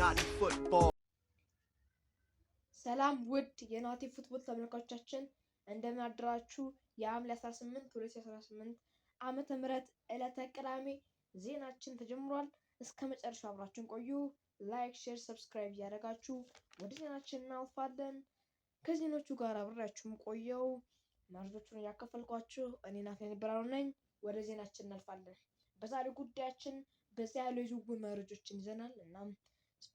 not in football. ሰላም ውድ የናቲ ፉትቦል ተመልካቾቻችን እንደምን አደራችሁ። የሐምሌ 18 2018 ዓመተ ምህረት ዕለተ ቅዳሜ ዜናችን ተጀምሯል። እስከ መጨረሻው አብራችሁን ቆዩ። ላይክ፣ ሼር፣ ሰብስክራይብ እያደረጋችሁ ወደ ዜናችን እናልፋለን። ከዜናዎቹ ጋር አብራችሁም ቆየው መረጃዎቹን እያከፈልኳችሁ እኔ ናትናኤል ብርሃኑ ነኝ። ወደ ዜናችን እናልፋለን። በዛሬው ጉዳያችን በዛ ያሉ የዝውውር መረጃዎችን ይዘናል። እናም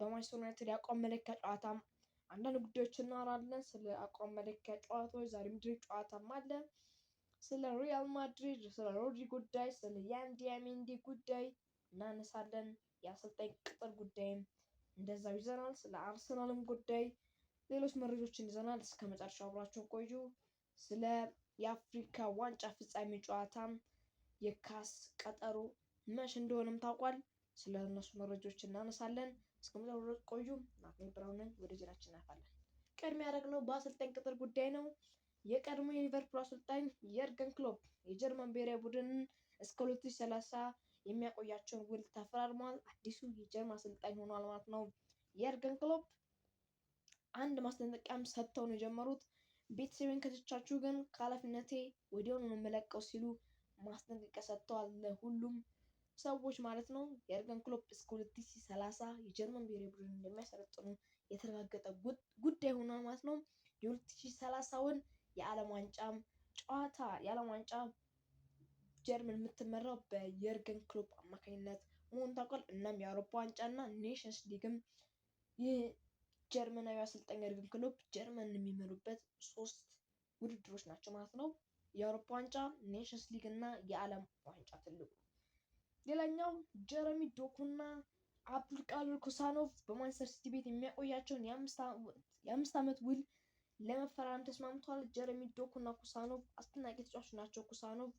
በማንቸስተር ዩናይትድ የአቋም መለኪያ ጨዋታ አንዳንድ ጉዳዮችን እናወራለን። ስለ አቋም መለኪያ ጨዋታዎች ዛሬ ምድር ጨዋታም አለ። ስለ ሪያል ማድሪድ፣ ስለ ሮድሪ ጉዳይ፣ ስለ ያን ዲያሜንዲ ጉዳይ እናነሳለን። የአሰልጣኝ ቅጥር ጉዳይም እንደዛው ይዘናል። ስለ አርሰናልም ጉዳይ ሌሎች መረጃዎችን ይዘናል። እስከ መጨረሻው አብራችሁን ቆዩ። ስለ የአፍሪካ ዋንጫ ፍጻሜ ጨዋታም የካስ ቀጠሮ መች እንደሆነም ታውቋል። ስለ እነሱ መረጃዎች እናነሳለን። እስከ መጨረሻው ቆዩ። ናትናኤል ብርሃኑ ነኝ። ወደ ዜናችን እናልፋለን። ቅድሚያ ያደረግነው በአሰልጣኝ ቅጥር ጉዳይ ነው። የቀድሞ የሊቨርፑል አሰልጣኝ የርገን ክሎፕ የጀርመን ብሔራዊ ቡድንን እስከ 2030 የሚያቆያቸውን ውል ተፈራርሟል። አዲሱ የጀርመን አሰልጣኝ ሆኗል ማለት ነው። የርገን ክሎፕ አንድ ማስጠንቀቂያም ሰጥተው ነው የጀመሩት። ቤተሰቤን ከተቻችሁ ግን ከኃላፊነቴ ወዲያውኑ ነው የምለቀው ሲሉ ማስጠንቀቂያ ሰጥተዋል ለሁሉም ሰዎች ማለት ነው። የርገን ክሎፕ እስከ 2030 የጀርመን ብሔራዊ ቡድን እንደሚያሰለጥኑ የተረጋገጠ ጉዳይ ሆኗል ማለት ነው። የ2030ውን የዓለም ዋንጫ ጀርመን የምትመራው በየርገን ክሎፕ አማካኝነት መሆኑን ታውቋል። እናም የአውሮፓ ዋንጫ እና ኔሽንስ ሊግም ይህ ጀርመናዊ አሰልጣኝ የርገን ክሎፕ ጀርመን የሚመሩበት 3 ውድድሮች ናቸው ማለት ነው። የአውሮፓ ዋንጫ፣ ኔሽንስ ሊግ እና የዓለም ዋንጫ ትልቁ። ሌላኛው ጀረሚ ዶኩና አብዱልቃድር ኩሳኖቭ በማንቸስተር ሲቲ ቤት የሚያቆያቸውን የ5 ዓመት ውል ለመፈራረም ተስማምተዋል። ጀረሚ ዶኩና ኩሳኖቭ አስደናቂ ተጫዋች ናቸው። ኩሳኖቭ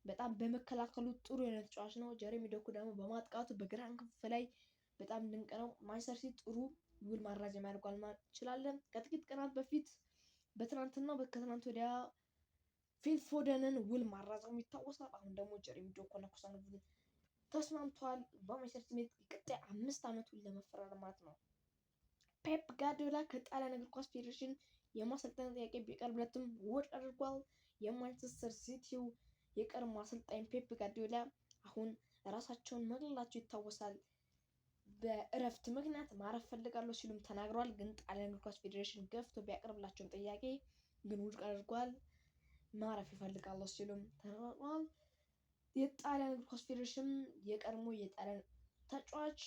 በጣም በመከላከሉ ጥሩ የሆነ ተጫዋች ነው። ጀረሚ ዶኩ ደግሞ በማጥቃቱ በግራ ክንፍ ላይ በጣም ድንቅ ነው። ማንቸስተር ሲቲ ጥሩ ውል ማራዘም ያደርጓል ማለት እንችላለን። ከጥቂት ቀናት በፊት ከትናንት ወዲያ ፊል ፎደንን ውል ማራዘሙ ይታወሳል። አሁን ደግሞ ጀረሚ ዶኩና ኩሳኖቭ ተስማምተዋል። በማንቸስተር ሲቲ ቤት ቀጣይ 5 ዓመት ውል ለመፈራረም ማለት ነው። ፔፕ ጋርዲዮላ ከጣሊያን እግር ኳስ ፌዴሬሽን የማሰልጠን ጥያቄ ቢቀርብለትም ውድቅ አድርጓል። የማንቸስተር ሲቲው የቀድሞ አሰልጣኝ ፔፕ ጋርዲዮላ አሁን ራሳቸውን መግለላቸው ይታወሳል። በእረፍት ምክንያት ማረፍ ፈልጋለሁ ሲሉም ተናግረዋል። ግን ጣሊያን እግር ኳስ ፌዴሬሽን ገፍቶ ቢያቀርብላቸውን ጥያቄ ግን ውድቅ አድርጓል። ማረፍ ይፈልጋለሁ ሲሉም ተናግረዋል። የጣሊያን እግር ኳስ ፌዴሬሽን የቀድሞ የጣሊያን ተጫዋች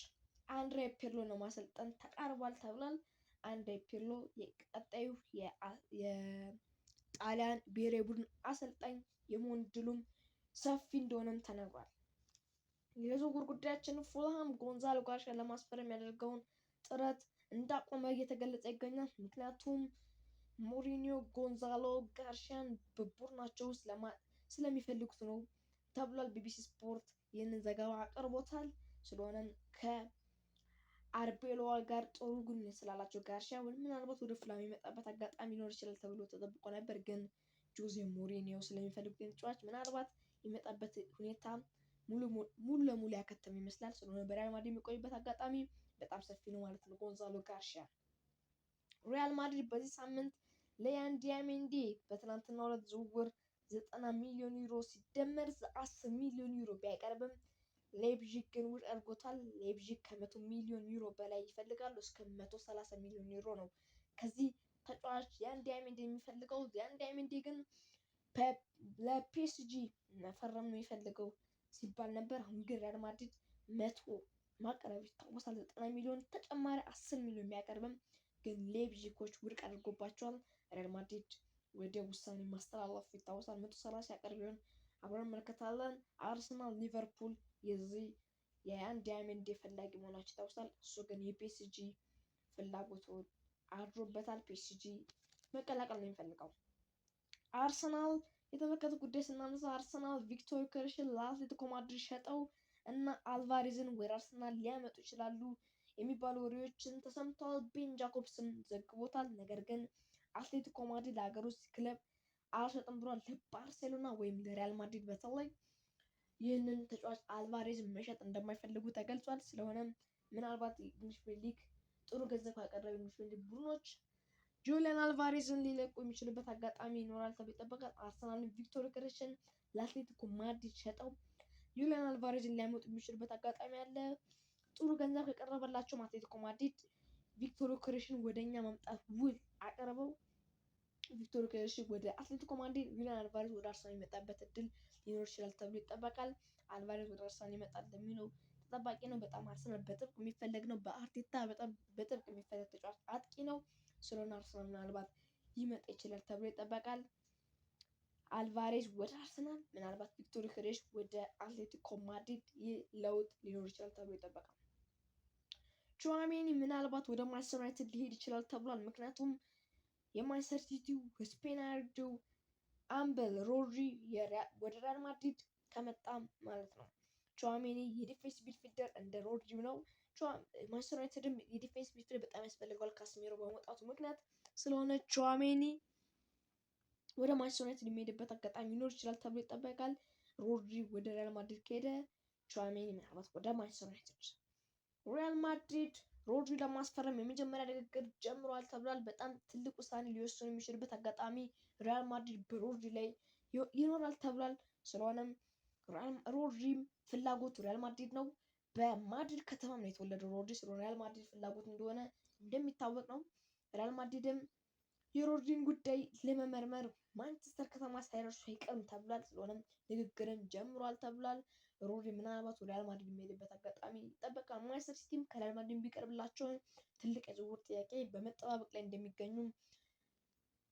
አንድሬ ፒርሎ ነው ማሰልጠን ተቃርቧል ተብሏል። አንድሬ ፒርሎ የቀጣዩ የጣሊያን ብሔራዊ ቡድን አሰልጣኝ የመሆን እድሉም ሰፊ እንደሆነም ተነግሯል። የዝውውር ጉዳያችን ፉልሃም ጎንዛሎ ጋርሻን ለማስፈረም ያደርገውን ጥረት እንዳቆመ እየተገለጸ ይገኛል። ምክንያቱም ሞሪኒዮ ጎንዛሎ ጋርሻን በቡድናቸው ውስጥ ስለሚፈልጉት ነው ተብሏል። ቢቢሲ ስፖርት ይህንን ዘገባ አቅርቦታል። ስለሆነም ከአርቤሎዋ ጋር ጥሩ ግንኙነት ስላላቸው ጋርሻ ምናልባት ወደ ፉልሃም የመጣበት አጋጣሚ ሊኖር ይችላል ተብሎ ተጠብቆ ነበር። ግን ጆዜ ሞሪኒዮ ስለሚፈልጉት ተጫዋች ምናልባት የመጣበት ሁኔታ ሙሉ ለሙሉ ያከተመ ይመስላል። ስለሆነ በሪያል ማድሪድ የሚቆይበት አጋጣሚ በጣም ሰፊ ነው ማለት ነው። ጎንዛሎ ጋርሻ ሪያል ማድሪድ በዚህ ሳምንት ለያን ዲያሜንዲ በትናንትናው ዕለት ዝውውር 90 ሚሊዮን ዩሮ ሲደመር 10 ሚሊዮን ዩሮ ቢያቀርብም ሌይፕዚግ ግን ውድቅ አድርጎታል። ሌይፕዚግ ከ100 ሚሊዮን ዩሮ በላይ ይፈልጋሉ። እስከ 130 ሚሊዮን ዩሮ ነው ከዚህ ተጫዋች ያን ዲያሜንዲ የሚፈልገው። ያን ዲያሜንዲ ግን ለፒኤስጂ መፈረም ነው የሚፈልገው ሲባል ነበር። አሁን ግን ሪያል ማድሪድ 100 ማቅረብ ይታወሳል። 90 ሚሊዮን ተጨማሪ 10 ሚሊዮን ቢያቀርብም ግን ሌይፕዚጎች ውድቅ አድርጎባቸዋል። ሪያል ማድሪድ ወደ ውሳኔ ማስተላለፉ ይታወሳል። 130 ያቀርብ ይሆን አብረን እንመለከታለን። አርሰናል፣ ሊቨርፑል የዚህ የያን ዲያሜንዲ ፈላጊ መሆናቸው ይታወሳል። እሱ ግን የፒኤስጂ ፍላጎቱ አድሮበታል። ፒኤስጂ መቀላቀል ነው የሚፈልገው። አርሰናል የተመለከተ ጉዳይ ስናነሳ አርሰናል ቪክቶር ዮኬሬስን ለአትሌቲኮ ማድሪድ ሸጠው እና አልቫሬዝን ወደ አርሰናል ሊያመጡ ይችላሉ የሚባሉ ወሬዎችን ተሰምተዋል። ቤን ጃኮብስም ዘግቦታል። ነገር ግን አትሌቲኮ ማድሪድ ለሀገር ውስጥ ክለብ አልሸጥም ብሏል። ለባርሴሎና ወይም ለሪያል ማድሪድ በተለይ ይህንን ተጫዋች አልቫሬዝ መሸጥ እንደማይፈልጉ ተገልጿል። ስለሆነም ምናልባት የእንግሊዝ ፕሪሚየር ሊግ ጥሩ ገንዘብ ካቀረበ የእንግሊዝ ፕሪሚየር ሊግ ቡድኖች ጁሊያን አልቫሬዝን ሊለቁ የሚችልበት አጋጣሚ ይኖራል ተብሎ ይጠበቃል። አርሰናል ቪክቶር ዮኬሬስን ለአትሌቲኮ ማድሪድ ሸጠው ጁሊያን አልቫሬዝን ሊያመጡ የሚችልበት አጋጣሚ አለ። ጥሩ ገንዘብ ከቀረበላቸው አትሌቲኮ ማድሪድ ቪክቶር ዮኬሬስን ወደኛ ማምጣት ውል አቀረበው። ቪክቶር ዮኬሬስ ወደ አትሌቲኮ ማድሪድ፣ ጁሊያን አልቫሬዝ ወደ አርሰናል የሚመጣበት እድል ሊኖር ይችላል ተብሎ ይጠበቃል። አልቫሬዝ ወደ አርሰናል ይመጣል የሚለው ተጠባቂ ነው። በጣም አርሰናል በጥብቅ የሚፈለግ ነው። በአርቴታ በጣም በጥብቅ የሚፈለግ ተጫዋች አጥቂ ነው። ስለሆነ አርሰናል ምናልባት ሊመጣ ይችላል ተብሎ ይጠበቃል። አልቫሬዝ ወደ አርሰናል፣ ምናልባት ቪክቶር ዮኬሬስ ወደ አትሌቲኮ ማድሪድ ይህ ለውጥ ሊኖር ይችላል ተብሎ ይጠበቃል። ቹዋሜኒ ምናልባት ወደ ማንቸስተር ዩናይትድ ሊሄድ ይችላል ተብሏል። ምክንያቱም የማንቸስተር ሲቲው ስፔናርዱ አምበል ሮድሪ ወደ ሪያል ማድሪድ ከመጣ ማለት ነው። ቹዋሜኒ የዲፌንስ ሚድፊልደር እንደ ሮድሪ ነው። ማንቸስተር ዩናይትድም የዲፌንስ ሚድፊልደር በጣም ያስፈልገዋል ካስሜሮ በመውጣቱ ምክንያት። ስለሆነ ቹዋሜኒ ወደ ማንቸስተር ዩናይትድ የሚሄድበት አጋጣሚ ሊኖር ይችላል ተብሎ ይጠበቃል። ሮድሪ ወደ ሪያል ማድሪድ ከሄደ ቹዋሜኒ ምናልባት ወደ ማንቸስተር ዩናይትድ። ሪያል ማድሪድ ሮድሪ ለማስፈረም የመጀመሪያ ንግግር ጀምሯል ተብሏል። በጣም ትልቅ ውሳኔ ሊወስኑ የሚችልበት አጋጣሚ ሪያል ማድሪድ በሮድሪ ላይ ይኖራል ተብሏል። ስለሆነም ሮድሪም ፍላጎቱ ሪያል ማድሪድ ነው። በማድሪድ ከተማ ነው የተወለደው ሮድሪ። ስለሆነ ሪያል ማድሪድ ፍላጎት እንደሆነ እንደሚታወቅ ነው። ሪያል ማድሪድም የሮድሪን ጉዳይ ለመመርመር ማንቸስተር ከተማ ሳይደርሱ አይቀርም ተብሏል። ስለሆነም ንግግርን ጀምሯል ተብሏል። ሮድሪ ምናልባት ወደ ሪያል ማድሪድ የሚሄድበት አጋጣሚ ይጠበቃል። ማንቸስተር ሲቲም ከሪያል ማድሪድ ቢቀርብላቸው ትልቅ የዝውውር ጥያቄ በመጠባበቅ ላይ እንደሚገኙ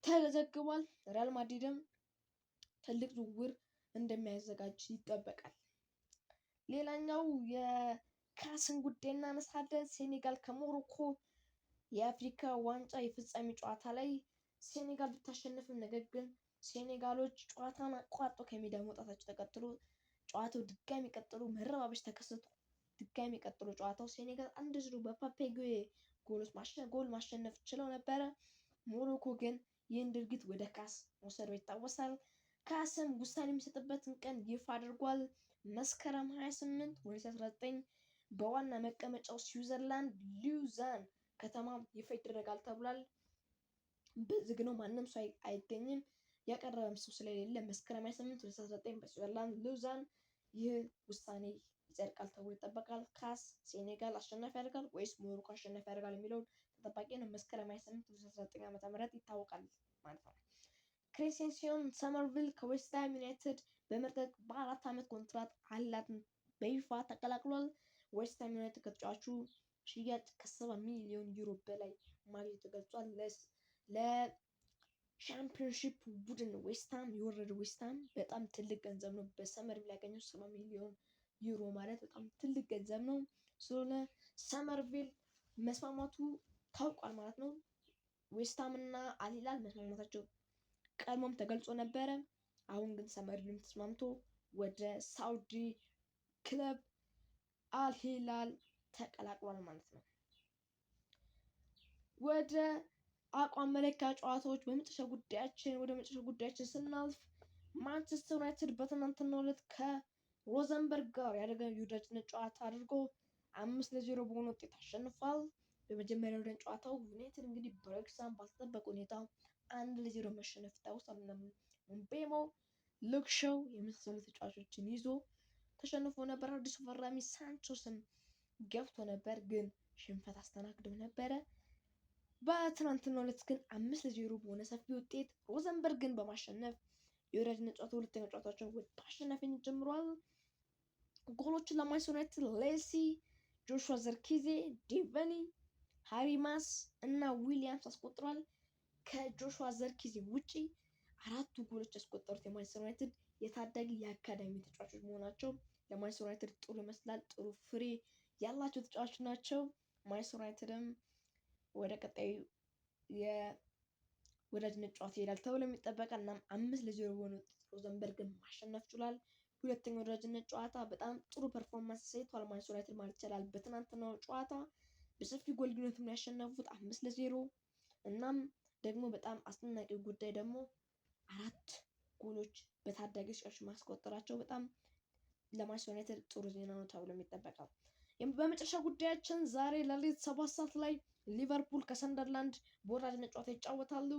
ተዘግቧል። ሪያል ማድሪድም ትልቅ ዝውውር እንደሚያዘጋጅ ይጠበቃል። ሌላኛው የካስን ጉዳይ እናነሳለን። ሴኔጋል ከሞሮኮ የአፍሪካ ዋንጫ የፍጻሜ ጨዋታ ላይ ሴኔጋል ብታሸንፍም ነገር ግን ሴኔጋሎች ጨዋታን አቋርጠው ከሜዳ መውጣታቸው ተከትሎ ጨዋታው ድጋሚ ቀጥሎ መረባበሽ ተከስቶ ድጋሚ ቀጥሎ ጨዋታው ሴኔጋል 1-0 በፓፔጉዌ ጎል ማሸነፍ ችለው ነበረ። ሞሮኮ ግን ይህን ድርጊት ወደ ካስ መውሰዱ ይታወሳል። ካስም ውሳኔ የሚሰጥበትን ቀን ይፋ አድርጓል። መስከረም 28 2019 በዋና መቀመጫው ስዊዘርላንድ ሉዛን ከተማ ይፋ ይደረጋል ተብሏል። በዝግ ነው፣ ማንም ሰው አይገኝም። ያቀረበም ሰው ስለሌለ መስከረም 28 2019 በስዊዘርላንድ ሉዛን ይህ ውሳኔ ይጸድቃል ተብሎ ይጠበቃል። ካስ ሴኔጋል አሸናፊ ያደርጋል ወይስ ሞሮኮ አሸናፊ ያደርጋል የሚለውን ተጠባቂ ነው። መስከረም 28 2019 ዓ.ም ይታወቃል ማለት ነው። ክሬሴንሲዮን ሰመርቪል ከዌስትሃም ዩናይትድ በመልቀቅ በ4 ዓመት ኮንትራት አላት በይፋ ተቀላቅሏል። ዌስትሃም ዩናይትድ ከተጫዋቹ ሽያጭ ከ70 ሚሊዮን ዩሮ በላይ ማግኘቱ ተገልጿል። ለሻምፒዮንሺፕ ቡድን ዌስትሃም የወረደ ዌስትሃም በጣም ትልቅ ገንዘብ ነው። በሰመርቪል ያገኘው 70 ሚሊዮን ዩሮ ማለት በጣም ትልቅ ገንዘብ ነው። ስለሆነ ሰመርቪል መስማማቱ ታውቋል ማለት ነው። ዌስትሃም እና አልሂላል መስማማታቸው ቀድሞም ተገልጾ ነበረ። አሁን ግን ሰመርቪል ተስማምቶ ወደ ሳውዲ ክለብ አልሂላል ተቀላቅሏል ማለት ነው። ወደ አቋም መለኪያ ጨዋታዎች ወደ መጨረሻ ጉዳያችን ስናልፍ ማንቸስተር ዩናይትድ በትናንትናው ዕለት ከሮዘንበርግ ጋር ያደረገው የወዳጅነት ጨዋታ አድርጎ 5-0 በሆነ ውጤት አሸንፏል። በመጀመሪያው ወደ ጨዋታው ዩናይትድ እንግዲህ በሬክሳም ባልተጠበቀ ሁኔታ 1-0 መሸነፍ ይታወሳል። ምቤሞ፣ ሉክ ሾው የመሳሰሉ ተጫዋቾችን ይዞ ተሸንፎ ነበር። አዲሱ ፈራሚ ሳንቾስም ገብቶ ነበር፣ ግን ሽንፈት አስተናግደው ነበረ። በትናንትናው ዕለት ግን 5-0 በሆነ ሰፊ ውጤት ሮዘንበርግን በማሸነፍ የወዳጅነት ጨዋታ ሁለተኛ ጨዋታቸውን በአሸናፊነት ጀምሯል። ጎሎችን ለማንቸስተር ዩናይትድ ሌሲ፣ ጆሹዋ ዘርኪዜ፣ ዴቨኒ፣ ሃሪ ማስ እና ዊሊያምስ አስቆጥሯል። ከጆሹዋ ዘርኪዜ ውጪ 4 ጎሎች ያስቆጠሩት የማንቸስተር ዩናይትድ የታዳጊ የአካዳሚ ተጫዋቾች መሆናቸው ለማንቸስተር ዩናይትድ ጥሩ ይመስላል። ጥሩ ፍሬ ያላቸው ተጫዋቾች ናቸው። ማንቸስተር ዩናይትድም ወደ ቀጣዩ የወዳጅነት ጨዋታ ይሄዳል ተብሎ የሚጠበቃል። እናም 5-0 በሆነ ሮዘንበርግን ማሸነፍ ችሏል። ሁለተኛው ወዳጅነት ጨዋታ በጣም ጥሩ ፐርፎርማንስ አሳይቷል ማንቸስተር ዩናይትድ ማለት ይቻላል። በትናንትናው ጨዋታ በሰፊ ጎል ልዩነት ነው ያሸነፉት 5-0። እናም ደግሞ በጣም አስደናቂው ጉዳይ ደግሞ 4 ጎሎች በታዳጊ ተጫዋቾች ማስቆጠራቸው በጣም ለማንቸስተር ዩናይትድ ጥሩ ዜና ነው ተብሎ የሚጠበቀው። በመጨረሻ ጉዳያችን ዛሬ ለሊት 7 ሰዓት ላይ ሊቨርፑል ከሰንደርላንድ በወራጅነት ጨዋታ ይጫወታሉ።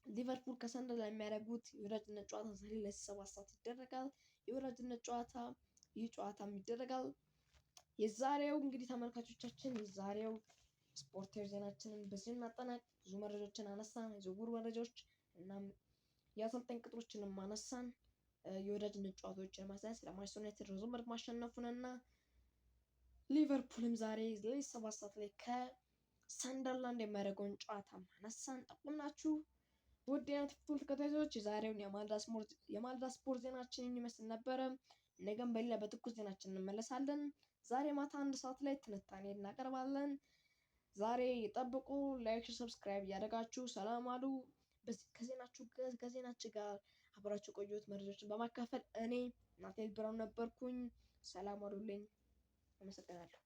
ሊቨርፑል ከሰንደርላንድ የሚያደርጉት የወራጅነት ጨዋታ ዛሬ ለ7 ሰዓት ይደረጋል። የወራጅነት ጨዋታ ይደረጋል። የዛሬው እንግዲህ ተመልካቾቻችን የዛሬው ስፖርታዊ ዜናችንን በዚህ እናጠናቅ። ብዙ መረጃዎችን አነሳን፣ የዝውውር መረጃዎች እናም የአሰልጣኝ ቅጥሮችንም አነሳን። የወዳጅነት ጨዋታዎችን ማሳየት ስለ ማንቸስተር ዩናይትድ ሮዘንበርግ ማሸነፉንና ሊቨርፑልም ዛሬ ሌሊት 7 ሰዓት ላይ ከሰንደርላንድ የሚያደርገውን ጨዋታ አነሳን ጠቁምናችሁ። ውድ የፉትቦል ተከታታዮች የዛሬውን የማልዳ ስፖርት ዜናችንን ይመስል ነበረ። ነገም በሌላ በትኩስ ዜናችን እንመለሳለን። ዛሬ ማታ 1 ሰዓት ላይ ትንታኔ እናቀርባለን። ዛሬ ጠብቁ። ላይክ፣ ሰብስክራይብ እያደረጋችሁ ሰላም አሉ። ከዜናችን ጋር አብራችሁ ቆዩት። መረጃዎችን በማካፈል እኔ ናትናኤል ብርሃኑ ነበርኩኝ። ሰላም አሉልኝ። አመሰግናለሁ።